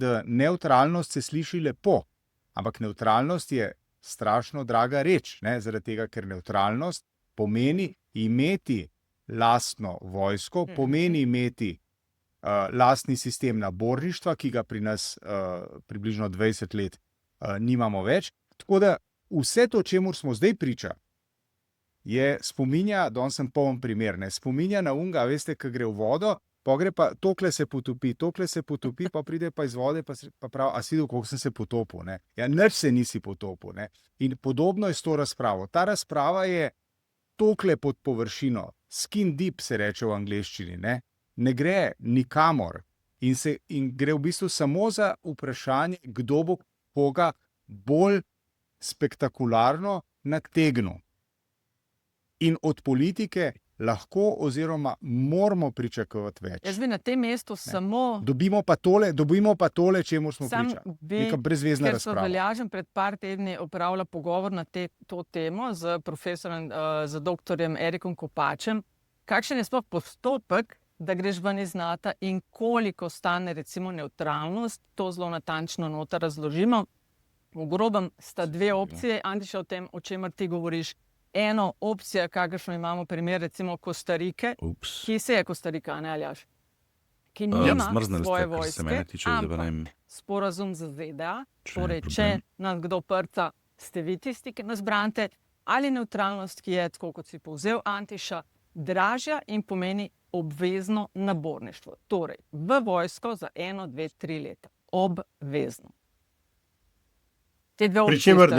da nevtralnost se sliši lepo, ampak nevtralnost je strašno draga reč, ne? Zaradi tega, ker nevtralnost pomeni imeti lastno vojsko, pomeni imeti lastni sistem naborništva, ki ga pri nas približno 20 let nimamo več. Tako da vse to, čemur smo zdaj priča, je spominja, danes sem poln primer, ne, spominja na unga, veste, ko gre v vodo, pa gre pa tokle se potopi, pa pride pa iz vode, pa pravi, a si videl, koliko sem se potopil, ne. Ja, nič se nisi potopil, ne. In podobno je s to razpravo. Ta razprava je tokle pod površino, skin deep se reče v angleščini, ne gre nikamor in gre v bistvu samo za vprašanje, kdo bo koga bolj spektakularno nategnil. In od politike lahko oziroma moramo pričakovati več. Jaz bi na tem mestu samo... Dobimo pa tole, čemu smo priča. Neka brezvezna razprava. Ker so Veljažen pred par tedni opravila pogovor na to temo z profesorjem, z doktorjem Erikom Kopačem. Kakšen je sploh postopek, da greš ven iz NATO in koliko stane recimo nevtralnost, to zelo natančno noter razložimo. V grobem sta dve opcije, Antiša, o tem, o čemer ti govoriš. Eno opcija, kakršno imamo primer recimo Kostarike, ki se je Kostarika, ne Aljaž, ki nima svoje vojske, ampak sporazum z ZDA, torej če nas kdo prca, ste vi tisti, ki nas branite, ali nevtralnost, ki je, tako kot si povzel Antiša, dražja in pomeni obvezno naborništvo. Torej, v vojsko za 1, 2, 3 leta. Obvezno. Pričemer,